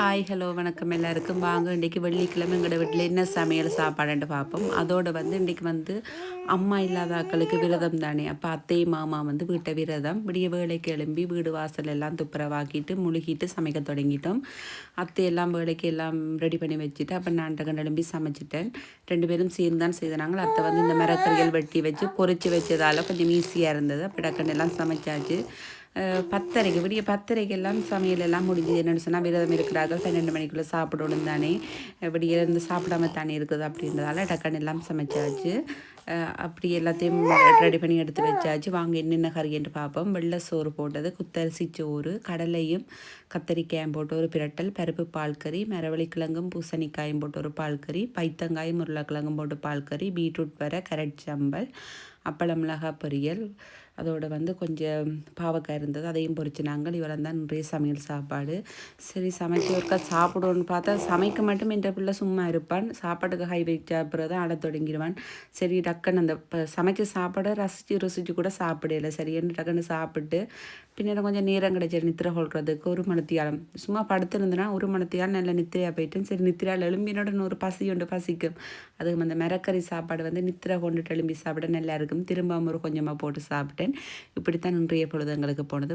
Hi hello வணக்கம் எல்லாருக்கும். வாங்க இன்றைக்கி வெள்ளிக்கிழமை எங்களோட வீட்டில் என்ன சமையல் சாப்பாடுன்ட்டு பார்ப்போம். அதோடு இன்றைக்கி அம்மா இல்லாத ஆக்களுக்கு விரதம் தானே. அப்போ அத்தை மாமா வீட்டை விரதம் விடிய வேலைக்கு எழும்பி வீடு வாசல் எல்லாம் துப்புரவாக்கிட்டு முழுகிட்டு சமைக்க தொடங்கிட்டோம். அத்தை எல்லாம் வேலைக்கு எல்லாம் ரெடி பண்ணி வச்சுட்டு அப்போ நான் டக்குன்னு எழும்பி சமைச்சிட்டேன். 2 பேரும் சேர்ந்து தான் செய்தாங்க. அத்தை இந்த மரக்கறிகள் வெட்டி வச்சு பொறிச்சு வச்சதால் கொஞ்சம் ஈஸியாக இருந்தது. அப்போ டக்குன்னு எல்லாம் சமைச்சாச்சு. 10:30 விடிய 10:30 எல்லாம் சமையல் எல்லாம் முடிஞ்சது. என்னென்னு சொன்னால் விரதம் இருக்கிறார்கள், 12 மணிக்குள்ளே சாப்பிடணும் தானே, விடிய இருந்து சாப்பிடாம தானே இருக்குது அப்படின்றதால டக்குன்னு எல்லாம் சமைச்சாச்சு. அப்படி எல்லாத்தையும் ரெடி பண்ணி எடுத்து வச்சாச்சு. வாங்க என்னென்ன கறி என்று பார்ப்போம். வெள்ளை சோறு போட்டது, குத்தரிசி சோறு, கடலையும் கத்தரிக்காயும் போட்டு ஒரு பிரட்டல், பருப்பு பால் கறி, மரவள்ளிக்கிழங்கும் பூசணிக்காயும் போட்டு ஒரு பால் கறி, பைத்தங்காயும் உருளைக்கிழங்கும் போட்டு பால் கறி, பீட்ரூட் வர கரட் சம்பல், அப்பளம் மிளகாய் பொரியல், அதோடு கொஞ்சம் பாவக்காய் இருந்தது, அதையும் பொறிச்சு நாங்கள் இவ்வளோ தான் நிறைய சமையல் சாப்பாடு. சரி சமைச்சு ஒருக்கா சாப்பிடுவோன்னு பார்த்தா சமைக்க மட்டும் என்ற பிள்ளை சும்மா இருப்பான். சாப்பாட்டுக்கு ஹை வைச்ச அப்புறம் தான் அட தொடங்கிடுவான். சரி டக்குன்னு அந்த சமைச்ச சாப்பாடை ருசிச்சு கூட சாப்பிடல. சரின்னு டக்குன்னு சாப்பிட்டு பின்னாடி கொஞ்சம் நேரம் கிடைச்சி நித்திரை கொள்றதுக்கு 1 மணித்தியாலம் சும்மா படுத்துருந்தேன்னா 1 மணித்தியாலம் நல்ல நித்திரையாக போயிட்டேன். சரி நித்திரையால் எழும்பினோட ஒரு பசி ஒன்று பசிக்கும். அதுக்கு அந்த மரக்கறி சாப்பாடு நித்திரை கொண்டுட்டு எழும்பி சாப்பிட நல்லா இருக்கும். திரும்ப ஒரு கொஞ்சமாக போட்டு சாப்பிட்டேன். இப்படித்தான் இன்றைய பொழுது எங்களுக்கு போனது.